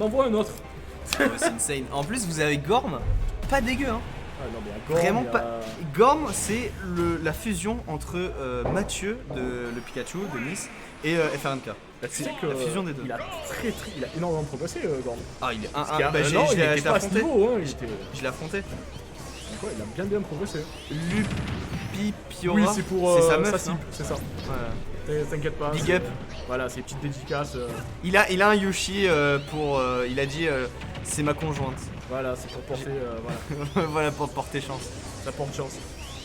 On envoie un autre. C'est insane. En plus, vous avez Gorm, pas dégueu, hein. Ah non, mais Gorm, Vraiment il y a... pas. Gorm, c'est la fusion entre Mathieu, le Pikachu de Nice, et FRNK. Bah, tu sais que la fusion des deux. il a énormément progressé, Gorm. Ah, il est Parce qu'il y a un an, il était pas à ce niveau, hein. Je l'ai affronté. Ouais, il a bien progressé. Lupipiora. Oui, c'est pour c'est sa sa meuf, cible, non c'est ça. Voilà. T'inquiète pas. Big up. Voilà, ces petites dédicaces. Il a un Yoshi pour. Il a dit c'est ma conjointe. Voilà, c'est pour porter. Voilà, Voilà, pour porter chance. ça porte chance.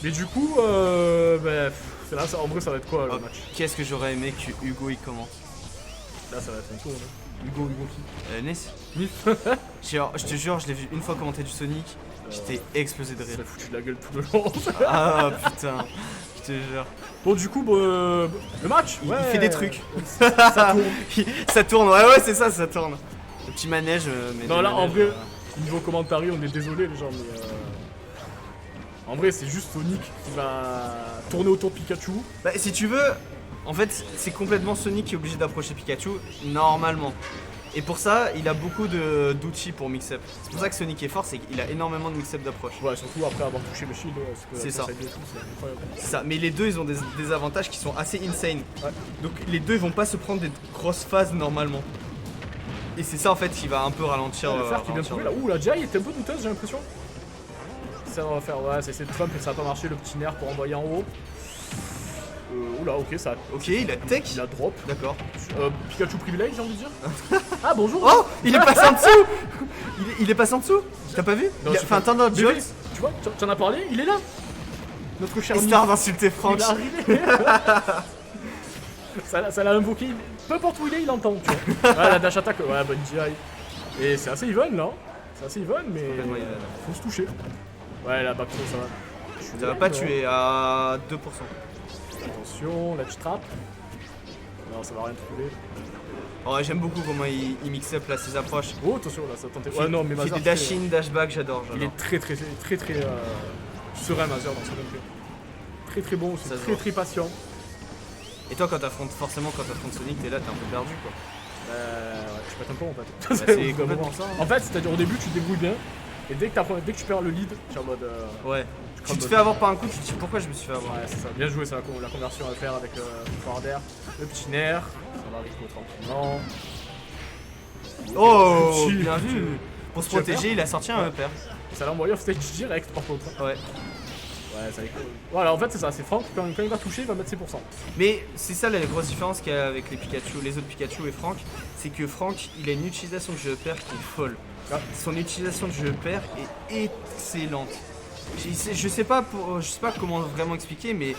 Mais du coup, là, en vrai, ça va être quoi le match? Qu'est-ce que j'aurais aimé que Hugo y commente. Là, ça va être un tour. Hein. Hugo qui? Nice. Nif. Je te jure, je l'ai vu une fois commenter du Sonic. J'étais explosé de rire. Ça a foutu de la gueule tout le long. Ah putain, je te jure. Bon, du coup, le match, Il fait des trucs. Ça tourne. Ça tourne, ouais, c'est ça, ça tourne. Le petit manège, mais. Non, là, en manèges, vrai, niveau commentary, on est désolé, les gens, mais. En vrai, c'est juste Sonic qui va tourner autour de Pikachu. Bah, si tu veux, en fait, c'est complètement Sonic qui est obligé d'approcher Pikachu, normalement. Et pour ça, il a beaucoup d'outils pour mix-up. C'est pour ça que Sonic est fort, c'est qu'il a énormément de mix-up d'approche. Ouais, surtout après avoir touché Machine. C'est ça. C'est incroyable. C'est ça, mais les deux, ils ont des avantages qui sont assez insane. Ouais. Donc les deux, ils vont pas se prendre des grosses phases normalement. Et c'est ça en fait qui va un peu ralentir. Le fer qui vient de ralentir trouver là. Ouh, la Jai était un peu douteuse, j'ai l'impression. Ça va faire, ouais, c'est de Trump et ça va pas marcher le petit nerf pour envoyer en haut. Oula, ok, ça. Ok, il a tech. Il a drop. D'accord. Pikachu privilège, j'ai envie de dire. Ah, bonjour. Oh, il est passé en dessous. Il est passé en dessous. T'as pas vu? Non, Il a fait un Thunder Bébé, Jolt. tu vois, tu en as parlé, il est là. Notre cher Histoire d'insulter Franck. il est arrivé. ça l'a invoqué. Peu importe où il entend, tu vois. Ouais, la dash attack, ouais, bonne GI. Et c'est assez even là. C'est assez even, mais complètement even. faut se toucher. Ouais, la back throw, ça va. Ça va pas tuer à 2%. Attention, ledge trap. Non, ça va rien trouver. Oh, j'aime beaucoup comment il mix up là ses approches. Oh, attention, là, ça tentait. Ouais, non, mais Il fait Mazar. des dash in, dash back, j'adore. Il est très serein, Mazar, dans ce gameplay. Très bon aussi, Ça se voit. très patient. Et toi, quand t'affrontes Sonic, t'es là, t'es un peu perdu quoi. Ouais, je pète un peu en fait. Bah, c'est complètement ça. En fait, c'est-à-dire au début, tu te débrouilles bien. Et dès que tu perds le lead, tu es en mode. Ouais. Tu te fais avoir par un coup, tu te dis pourquoi je me suis fait avoir. Ouais, c'est ça. Bien joué, ça, la conversion à faire avec le pouvoir d'air. Le petit nerf. Ça va avec tranquillement. Oh, Petit- bien vu. Pour se Tu vas protéger, faire il a sorti un upper. Ça l'a envoyé off stage direct par contre. Ouais. Ouais, ça va être cool. Voilà, en fait, c'est ça. C'est Franck, quand il va toucher, il va mettre ses pourcents. Mais c'est ça la grosse différence qu'il y a avec les autres Pikachu et Franck, c'est que Franck, il a une utilisation de jeu upper qui est folle. Ah. Son utilisation de jeu upper est excellente. Je sais pas comment vraiment expliquer, mais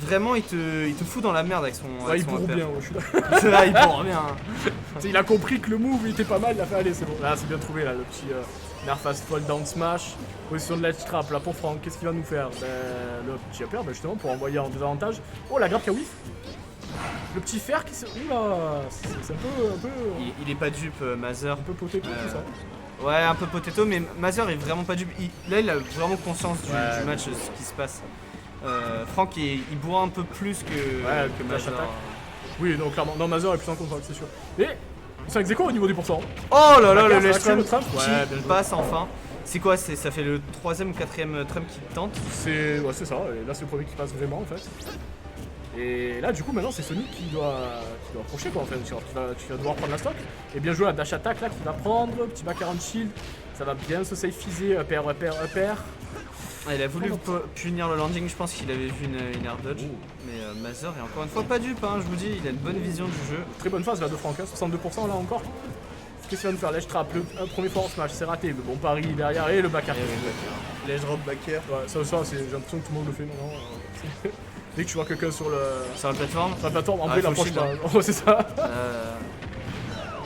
vraiment il te fout dans la merde avec son. Ouais, avec il son bourre upper. bien, ouais, je suis là. C'est vrai, il bourre bien. Tu sais, il a compris que le move il était pas mal, il a fait allez, c'est bon. Là, c'est bien trouvé, là, le petit nerf fast fall down smash. Position de ledge trap, là pour Franck, qu'est-ce qu'il va nous faire? Le petit upper, justement, pour envoyer en désavantage. Oh, la grappe qui a whiff. Le petit fer qui se. Oula, c'est un peu. Il est pas dupe, Mazer. Un peu potato, tout ça. Ouais, un peu potato, mais Mazer est vraiment pas dupe. Là, il a vraiment conscience du match, ce qui se passe. Franck, il boit un peu plus que dash Mazer. attack. Oui, donc clairement, non, Mazur est plus en contrôle, c'est sûr. Et c'est ex aequo au niveau des pourcents. Oh là là, Backer, le ça va ledge tuer le trump trump. qui Ouais, bien joué. passe enfin. C'est quoi? Ça fait le 3ème ou 4ème trump qui tente. C'est ça, et là c'est le premier qui passe vraiment en fait. Et là du coup maintenant c'est Sonic qui doit approcher quoi en fait, tu vas devoir prendre la stock. Et bien joué la dash attack là qui va prendre, petit back around shield, ça va bien se safe-fiser, upper. Ah, il a voulu punir le landing, je pense qu'il avait vu une air dodge. Mais Mazer est encore une fois pas dupe, hein, je vous dis, il a une bonne vision du jeu. Très bonne phase là de Franck, hein, 62% là encore. Qu'est-ce qu'il va nous faire? Ledge trap, un premier forward smash, c'est raté, le bon pari derrière et le back air. Ledge drop backer. Ouais, ça j'ai l'impression que tout le monde le fait maintenant. Dès que tu vois quelqu'un sur Sur la plateforme. la plateforme, en Ah, vrai, faut l'approche shield, là. Oh, c'est ça.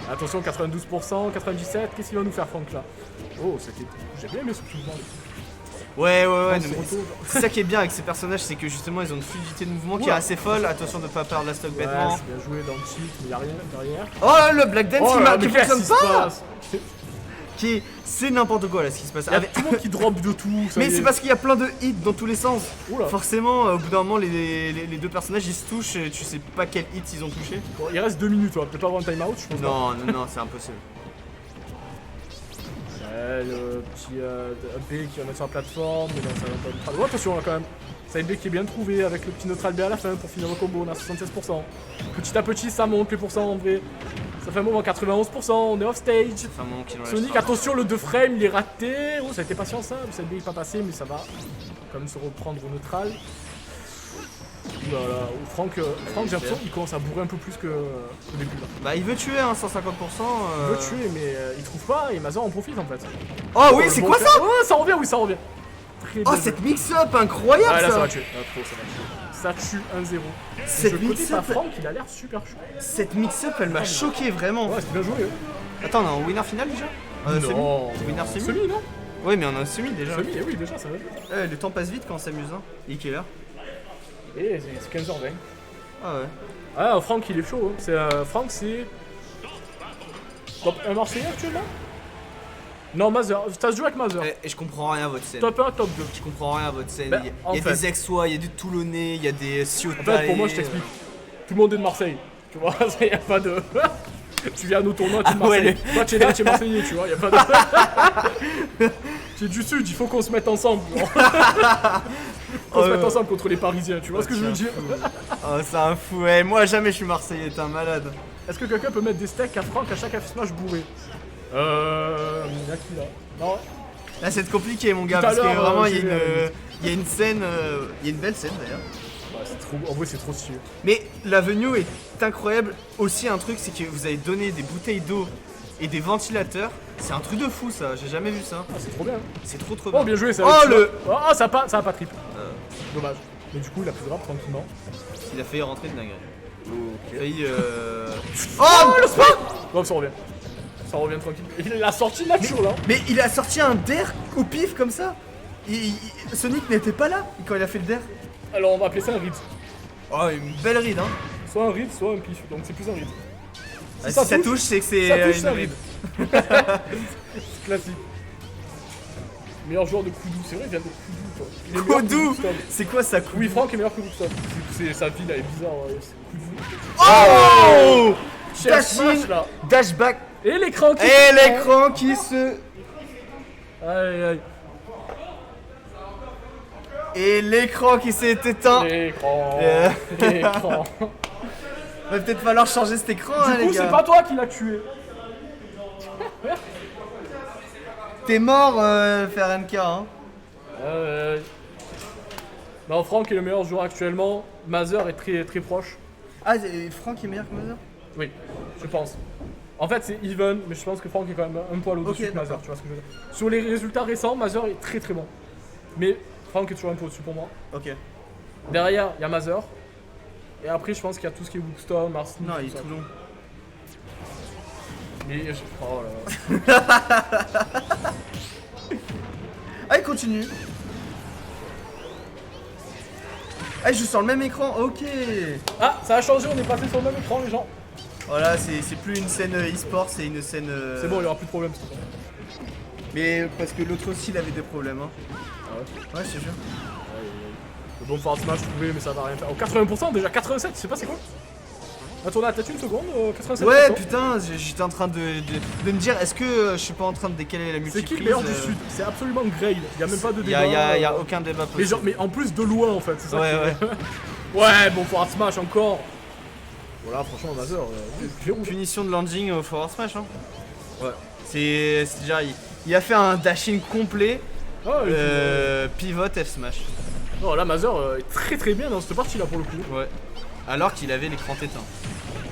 Attention, 92%, 97%, qu'est-ce qu'il va nous faire, Franck là? Oh, j'ai bien aimé ce mouvement. Ouais, Oh, mais c'est retour. c'est ça qui est bien avec ces personnages, c'est que justement ils ont une fluidité de mouvement qui est Oula. assez folle. Attention de pas perdre la stock Ouais, bêtement. c'est bien joué dans le cheat, mais y'a rien derrière. Oh le Black Dance Oh là, qui mais qu'est-ce fonctionne qui se pas. passe? C'est n'importe quoi là ce qui se passe. Il y a tout le monde qui drop de tout. ça Mais y est. c'est parce qu'il y a plein de hits dans tous les sens. Oula. Forcément, au bout d'un moment, les deux personnages ils se touchent et tu sais pas quel hit ils ont touché. Bon, il reste 2 minutes, on va peut-être pas avoir un timeout, je pense. Non, c'est impossible. Ouais, le petit B qui va mettre sur la plateforme, mais non, ça va pas neutral. Oh, attention là quand même. C'est un B qui est bien trouvé avec le petit neutral B à la fin pour finir le combo, on a 76%. Petit à petit, ça monte les pourcents en vrai. Ça fait un moment, 91%, on est off stage. Ça fait un moment qu'il en reste Sonic, pas. attention, le 2 frame, il est raté. Oh, ça a été patient ça, le 7B est pas passé, mais ça va. Quand même se reprendre au neutral. Ouh là là, Franck, j'ai l'impression qu'il commence à bourrer un peu plus que au début là. Bah il veut tuer hein, 150%. Il veut tuer, mais il trouve pas et Mazor en profite en fait. Oh oui, c'est quoi ça? Oh, ça revient, oui, ça revient. Très Oh bien cette joué. mix-up incroyable Ah là, ça. ça va tuer. Ah, trop, ça va tuer. Ça tue 1-0. Cette Je connais pas mix-up, Franck, il a l'air super chaud. cette mix-up elle m'a choqué vraiment. Ouais, c'est bien joué. Hein. Attends, on est en winner final déjà? Non, semi. Winner semi. Semi, non? Oui, mais on a un semi déjà. Semi, eh oui, déjà, ça va jouer. Le temps passe vite quand on s'amuse. Hein. Il est quelle heure? Et c'est 15h20. Ah ouais. Ah, Franck, il est chaud. Hein. Franck, c'est. Top 1 Marseillais actuellement? Non, Mazur. T'as joué avec Mazur. Et je comprends rien à votre scène. Top 1, top 2. Je comprends rien à votre scène. Bah, il y a en fait. des Aixois, il y a du Toulonnais, il y a des Ciotat. En fait, pour moi, je t'explique. Tout le monde est de Marseille. Tu vois, il n'y a pas de. Tu viens à nos tournois, tu es de Ah ouais, Marseille. Toi, tu es là, tu es Marseillais, tu vois, il n'y a pas de. Tu es du Sud, il faut qu'on se mette ensemble. Qu'on se mette ensemble contre les Parisiens, tu vois ce que je veux dire? Oh, c'est un fou. Ouais, moi, jamais je suis Marseillais, t'es un malade. Est-ce que quelqu'un peut mettre des steaks à Franck à chaque F-Smash bourré? Y'a qui là? Non? Là, c'est compliqué, mon gars, Tout à parce que l'heure, vraiment, j'ai il y a une scène. Il y a une belle scène d'ailleurs. Ouais, c'est trop. En vrai, c'est trop stylé. Mais l'avenue est incroyable. Aussi, un truc, c'est que vous avez donné des bouteilles d'eau et des ventilateurs. C'est un truc de fou, ça. J'ai jamais vu ça. Ah, c'est trop bien. C'est trop Oh, bien joué, ça. Oh, tu le. vois. Oh, ça a pas trip. Dommage. Mais du coup, il a pris grave tranquillement. Il a failli rentrer de dingue. Ok. Failli. Oh, le spot! Non, ça revient. Ça revient tranquille. Il a sorti nature là. Mais il a sorti un der au pif comme ça. Sonic n'était pas là quand il a fait le der. Alors, on va appeler ça un read. Oh, une belle ride, hein. Soit un read, soit un pif. Donc, c'est plus un read. Si ça touche, c'est que c'est ça touche, une ça ride. C'est classique. Meilleur joueur de Koudou, c'est vrai, il vient de Koudou quoi. Il est meilleur que Koudou. Bookstop. C'est quoi ça, Koudou? Oui, Franck est meilleur que Bookstop. Sa ville elle est bizarre, ouais. C'est Koudou. Oh Cher Dashing Smash là. Dashback. Et l'écran qui. Et l'écran qui se. Aïe aïe. Et l'écran qui s'est éteint. L'écran. Euh. L'écran. Va peut-être falloir changer cet écran, hein, Du les coup, gars. c'est pas toi qui l'as tué. T'es mort, FRNK, hein. Non, Franck est le meilleur joueur actuellement. Mazur est très très proche. Ah, Franck est meilleur que Mazur? Oui, je pense. En fait, c'est even, mais je pense que Franck est quand même un poil au-dessus Ok, de Mazur, tu vois ce que je veux dire. Sur les résultats récents, Mazur est très très bon. Mais Franck est toujours un peu au-dessus pour moi. Ok. Derrière, il y a Mazur. Et après, je pense qu'il y a tout ce qui est Wookstone, Mars. Non, il est tout long. Mais oh là là. Ah, il continue. Ah, je sens le même écran, ok. Ah, ça a changé, on est passé sur le même écran, les gens. Voilà, c'est plus une scène e-sport, c'est une scène. C'est bon, il n'y aura plus de problème. C'est bon. Mais parce que l'autre aussi, il avait des problèmes, hein. Ah ouais. Ouais, je te jure. Le bon Fort Smash trouvé, mais ça va rien faire. Oh, 80% déjà, 87, je sais pas c'est quoi. On a tourné à tête une seconde, 87%. Ouais, putain, j'étais en train de me dire, est-ce que je suis pas en train de décaler la C'est multiprise? qui le meilleur du Sud? C'est absolument Grail. Il y a même pas de Y débat. y a aucun débat Mais, possible. genre, mais en plus de loin en fait, c'est ça. Ouais, qui- ouais. Ouais, bon Fort Smash encore. Voilà, franchement, Mazur, verrou. Punition de landing au Forward Smash, hein. Ouais. C'est déjà, il a fait un dashing complet, Ah, pivot F Smash. non, là, Mazur est très très bien dans cette partie là pour le coup. Ouais. Alors qu'il avait l'écran éteint.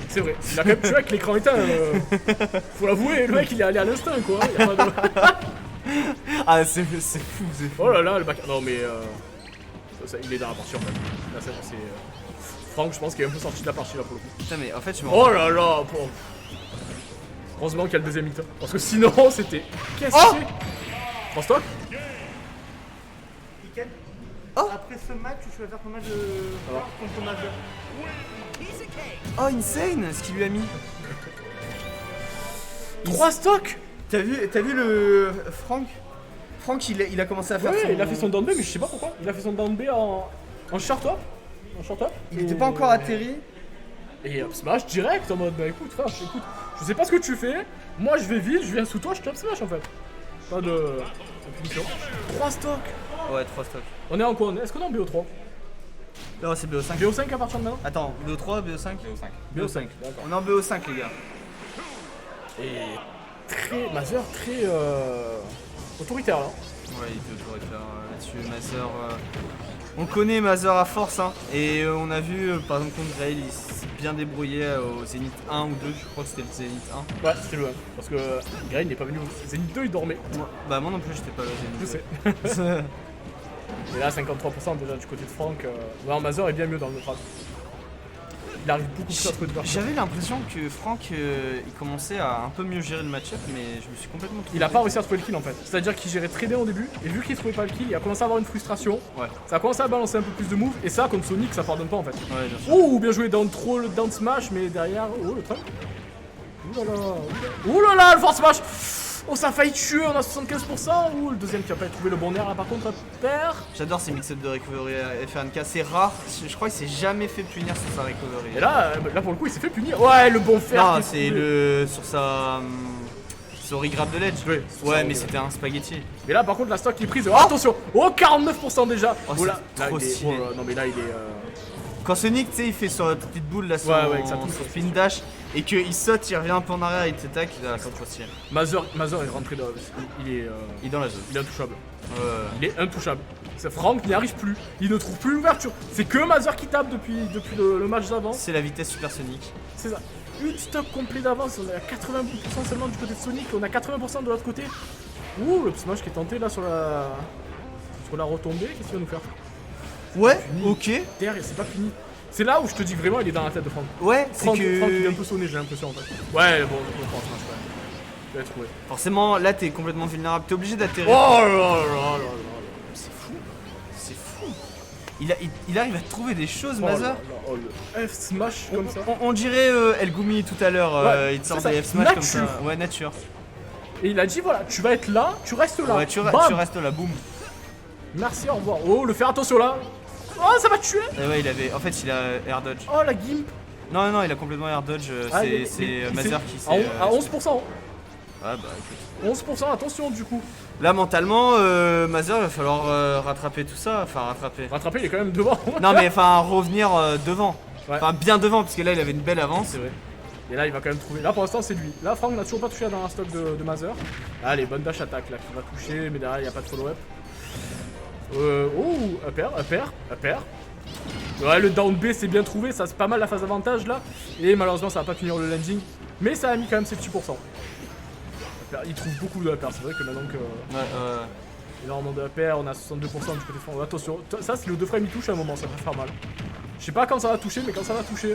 C'est vrai, il a quand même tué avec l'écran éteint. Faut l'avouer, le mec il est allé à l'instinct quoi. Y a pas de... Ah, c'est fou, c'est fou. Oh là là, le bac. Non, mais il est dans la partie en fait. Là, c'est. Franck, je pense qu'il est un peu sorti de la partie là pour le coup. Putain, mais en fait, je me Oh là là, bon. Heureusement qu'il y a le deuxième hit. Parce que sinon, c'était. Qu'est-ce que Oh c'est? En stock? Après ce match, tu vas faire ton match de contre Mazur. Oh, insane ce qu'il lui a mis. 3 stocks? T'as vu le Franck? Franck, il a commencé à faire Ouais, son... il a fait son down B, mais je sais pas pourquoi. Il a fait son down B en short up. En short up. Il était pas encore atterri. Et up smash direct en mode bah écoute frère, écoute, je sais pas ce que tu fais, moi je vais vite, je viens sous toi, je te up smash en fait. Pas de punition. 3 stocks. Ouais, 3 stocks. On est en quoi? Est-ce qu'on est en BO3? Non, c'est BO5. BO5 à partir de maintenant? Attends, BO3, BO5 BO5, d'accord. On est en BO5, les gars. Et très. Mazur, très. Autoritaire là. Ouais, il était autoritaire là-dessus. Mazur. On connaît Mazur à force, hein. Et on a vu, par exemple, contre Grail, il s'est bien débrouillé au Zénith 1 ou 2. Je crois que c'était le Zénith 1. Ouais, c'était le 1. Parce que Grail n'est pas venu au Zénith 2, il dormait. Bah, moi non plus, j'étais pas là au Je Zénith sais. 2. Et là, 53% déjà du côté de Franck. Non, Mazur est bien mieux dans le neutrage. Il arrive beaucoup plus à trouver de partout. J'avais l'impression que Franck il commençait à un peu mieux gérer le match-up, mais je me suis complètement trompé. Il a pas réussi à trouver le kill en fait. C'est-à-dire qu'il gérait très bien au début, et vu qu'il trouvait pas le kill, il a commencé à avoir une frustration. Ouais. Ça a commencé à balancer un peu plus de moves, et ça, contre Sonic, ça pardonne pas en fait. Ouais, bien sûr. Oh, bien joué down throw, le down smash, mais derrière. Oh, le trump. Ouh là là, ouh là là, le force smash. Oh, ça a failli tuer, on a 75%. Ouh, le deuxième qui a pas trouvé le bon air là par contre, perd. J'adore ces mix-ups de recovery FRNK, c'est rare. Je crois qu'il s'est jamais fait punir sur sa recovery. Et là pour le coup, il s'est fait punir. Ouais, le bon fer. Non, c'est le. sur sa. Sur grab de ledge. Oui, Ouais, mais c'était un spaghetti. Mais là par contre, la stock qui est prise. Oh, attention. Oh, 49% déjà. Oh, là, c'est là, trop il est- stylé. non, mais là, il est. Quand Sonic, tu sais, il fait sur la petite boule là, son, Ouais, ouais, que ça touche, son ouais. spin dash, et qu'il saute, il revient un peu en arrière, il t'attaque, là, c'est trop stylé. Mazur est rentré dans. Il est. Il est dans la zone. Il est intouchable. Ouais. Il est intouchable. Franck n'y arrive plus. Il ne trouve plus l'ouverture. C'est que Mazur qui tape depuis le match d'avant. C'est la vitesse supersonique. C'est ça. Une stock complet d'avance. On est à 80% seulement du côté de Sonic. On a 80% de l'autre côté. Ouh, le smash qui est tenté là sur la retombée. Qu'est-ce qu'il va nous faire? Ouais, Fini. ok. Derrière, c'est pas fini. C'est là où je te dis que vraiment il est dans la tête de Franck. Ouais, c'est Franck, il est un que. peu sonné, j'ai l'impression en fait. Ouais, bon, Franck, smash quand même. Je vais trouver. Forcément, là, t'es complètement vulnérable. T'es obligé Oh d'atterrir. là là là là là. C'est fou. C'est fou. Il arrive à trouver des choses, Oh là Mazur. là, oh, le F smash comme ça. On dirait El Gumi tout à l'heure, Ouais, il te sort c'est ça. des F smash comme ça. Nature. Ouais, nature. Et il a dit voilà, tu vas être là, tu restes là. Ouais, tu Bam. restes là, boum. Merci, au revoir. Oh, le faire attention là. Oh, ça va tuer. Et ouais, il avait. En fait, il a air dodge. Oh, la gimp. Non, non, il a complètement air dodge. Ah, C'est Mazur qui s'est. À 11%. Ah bah écoute. 11%, attention du coup. Là, mentalement, Mazur, il va falloir rattraper tout ça. Enfin, rattraper. Rattraper, il est quand même devant. Non, mais enfin, revenir devant. Ouais. Enfin, bien devant, parce que là, il avait une belle avance. C'est vrai. Et là, il va quand même trouver. Là, pour l'instant, c'est lui. Là, Franck n'a toujours pas touché dans la stock de Mazur. Là, les bonnes dash attack là qui va toucher, mais derrière, il n'y a pas de follow-up. Oh, upper. Ouais, le down B, c'est bien trouvé. Ça, c'est pas mal la phase avantage là. Et malheureusement, ça va pas finir le landing. Mais ça a mis quand même ses petits pourcents. Upper, il trouve beaucoup de upper. C'est vrai que maintenant que. Ouais, Énormément de upper, on a 62% du côté de Franck. Attention, ça, si le 2 frames il touche à un moment, ça va faire mal. Je sais pas quand ça va toucher, mais quand ça va toucher.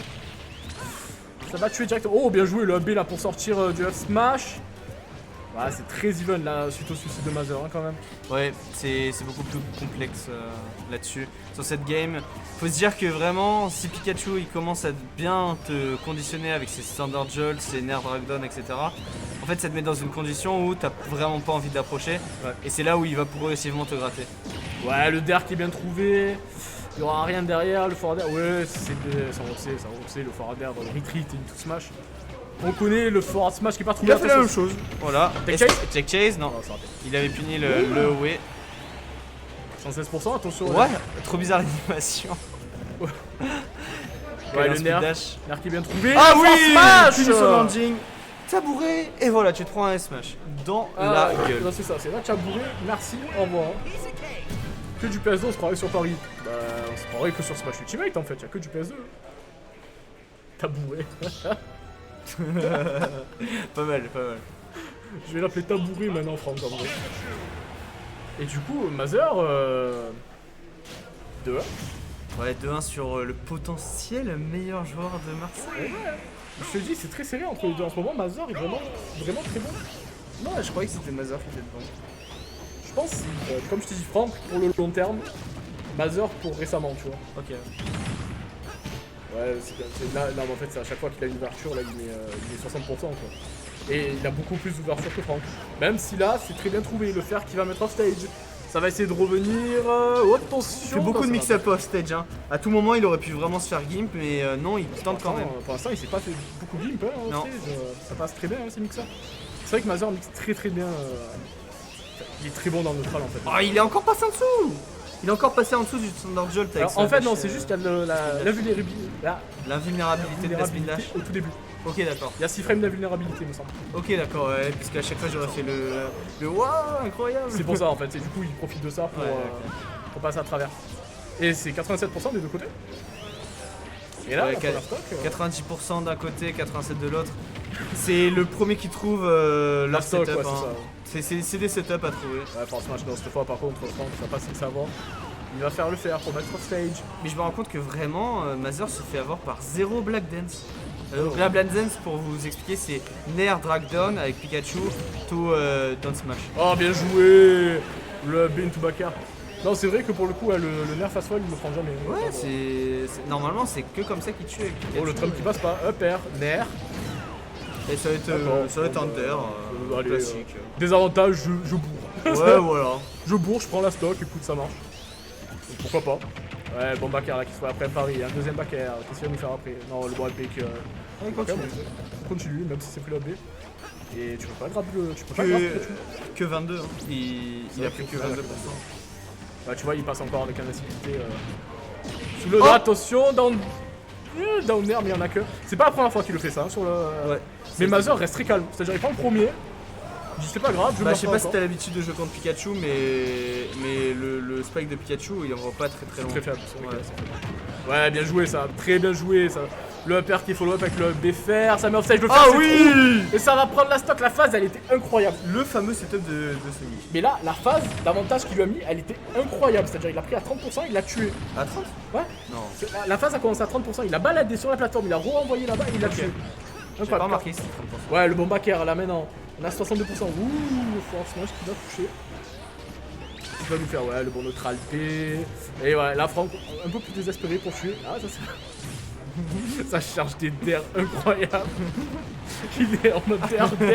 Ça va tuer directement. Oh, bien joué le B là pour sortir du F smash. Ouais, c'est très even là, suite au suicide de Mazur hein, quand même. ouais, c'est beaucoup plus complexe là-dessus. Sur cette game, faut se dire que vraiment, si Pikachu il commence à bien te conditionner avec ses standard jolts, ses nerfs dragdown, etc. En fait, ça te met dans une condition où t'as vraiment pas envie d'approcher. Ouais. Et c'est là où il va progressivement te gratter. Ouais, le der qui est bien trouvé. Il y aura rien derrière, le forward air. Ouais, c'est le forward air dans le retreat et into smash. On connaît le forward smash qui est pas trouvé. Il a fait la même chose. Voilà. Tech chase Tech chase, non. Oh, ça raté. Il avait puni le way. 116%, attention. Ouais, trop bizarre l'animation. Ouais, Un le speed nerf. dash. Nerf qui est bien trouvé. Ah Forward oui, smash puni sur landing. Tabouret. Et voilà, tu te prends un smash dans la gueule. Non, c'est ça, c'est là, tu as bourré, merci, au revoir. Que du PS2, on se croirait sur Paris. Bah, on se croirait que sur Smash Ultimate en fait, y'a que du PS2. T'as bourré. Pas mal, pas mal. Je vais l'appeler Tabouré maintenant, Franck, en vrai. Et du coup, Mazur, 2-1. Ouais, 2-1 sur le potentiel meilleur joueur de Marseille. Je te dis, c'est très serré entre les deux en ce moment. Mazur est vraiment très bon. Non, je croyais que c'était Mazur qui était devant. Je pense, comme je t'ai dit, Franck pour le long terme, Mazur pour récemment, tu vois. Ok. Ouais, c'est bien. Là, en fait, c'est à chaque fois qu'il a une ouverture, là, il met 60%, quoi. Et il a beaucoup plus d'ouverture que Franck. Même si là, c'est très bien trouvé. Le fer qui va mettre off stage. Ça va essayer de revenir. Oh, attention. Il fait beaucoup de mix-up off stage. Hein. À tout moment, il aurait pu vraiment se faire gimp, mais non, il tente quand même. Pour l'instant, il s'est pas fait beaucoup de gimp, hein, Non. off stage. Ça passe très bien, hein, ces mix-up. C'est vrai que Mazur mixe très bien Il est très bon dans le neutral en fait. Oh, il est encore passé en dessous. Il est encore passé en dessous du Thunder Jolt avec Alors, en fait, non, c'est juste qu'il y a la vulnérabilité. l'invulnérabilité de Death Dash. au tout début. Ok, d'accord. Il y a 6 frames d'invulnérabilité, il me semble. Ok, d'accord, ouais, puisqu'à chaque fois j'aurais fait le waouh, incroyable. C'est pour ça en fait, et du coup, il profite de ça pour, Ouais, pour passer à travers. Et c'est 87% des deux côtés. Et là, Ouais, la première stock. 90% d'un côté, 87% de l'autre. C'est le premier qui trouve leur stock, setup. ouais, hein. c'est C'est des setups à trouver. Ouais, pour Smash, non, cette fois, par contre, Franck, ça passe sans savoir. Il va faire le faire pour mettre stage. Mais je me rends compte que vraiment, Mazer se fait avoir par 0 Black Dance. Donc Oh. là, Black Dance, pour vous expliquer, c'est Nair Drag Down avec Pikachu, tout Down Smash. Oh, bien joué. Le Bin to Bakar. Non, c'est vrai que pour le coup, le nerf fast fall, il ne le prend jamais. Ouais, normalement, c'est que comme ça qu'il tue avec Pikachu. Oh, le Trump qui passe pas. Up air, nerf. Et ça va être Under, Allez, classique. Désavantage, je bourre. Ouais, voilà. Je bourre, je prends la stock, écoute, ça marche. Donc, pourquoi pas. Ouais, bon Bakar là qui se fait après Paris, un deuxième Bakar, qu'est-ce qu'il va nous faire après? Non, le bon epic. Ouais, continue. On continue, même si c'est plus la B. Et tu peux pas grabber le. Tu peux pas grabber Pikachu. Que 22, hein. Il a pris que 22%. Bah, tu vois, il passe encore avec invincibilité. Sous le doigt, attention, down air, mais il y en a que. C'est pas la première fois qu'il le fait ça hein, sur le. Ouais. Mais Mazer reste très calme, c'est-à-dire il prend le premier. Il dit c'est pas grave, je Bah, me je sais pas si encore. t'as l'habitude de jouer contre Pikachu, mais le spike de Pikachu il envoie pas très loin. Très faible, c'est vrai Ouais. que c'est faible. Ouais, bien joué ça, très bien joué ça. Le upper qui follow up avec le BFR, ça met offstage le fer. Ah c'est oui trop. Et ça va prendre la stock, la phase elle était incroyable. Le fameux setup de Sonic. Mais là, la phase d'avantage qu'il lui a mis, elle était incroyable. C'est-à-dire il a pris à 30%, il l'a tué. À 30 Ouais. Non. La phase a commencé à 30%, il a baladé sur la plateforme, il a renvoyé là-bas et il l'a tué. J'ai pas remarqué, c'est 30%. Ouais, le bon backer là maintenant. On a 62%. Ouh, le force smash qui va toucher. Il va nous faire, ouais, le bon neutral P. Et ouais, là, Franck, un peu plus désespéré pour tuer. Ah, ça c'est. Ça charge des dares incroyables. Il est en mode dair. Il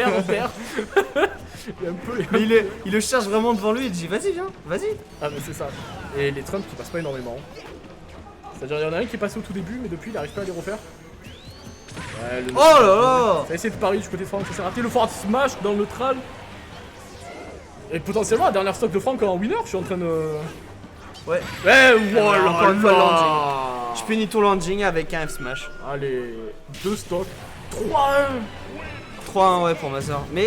est un peu. Mais il le cherche vraiment devant lui, il dit vas-y, viens, vas-y. Ah, mais c'est ça. Et les Trumps qui passent pas énormément. C'est-à-dire, il y en a un qui est passé au tout début, mais depuis, il arrive pas à les refaire. Ouais, le Oh là là. ça a essayé de parier du côté de Franck, ça s'est raté. Le forward smash dans le neutral. Et potentiellement, la dernière stock de Franck en winner, je suis en train de. Ouais. Ouais, voilà, encore une fois, là. landing. Je finis ton landing avec un F smash. Allez, 2 stocks. 3-1. 3-1 ouais pour Mazer. Mais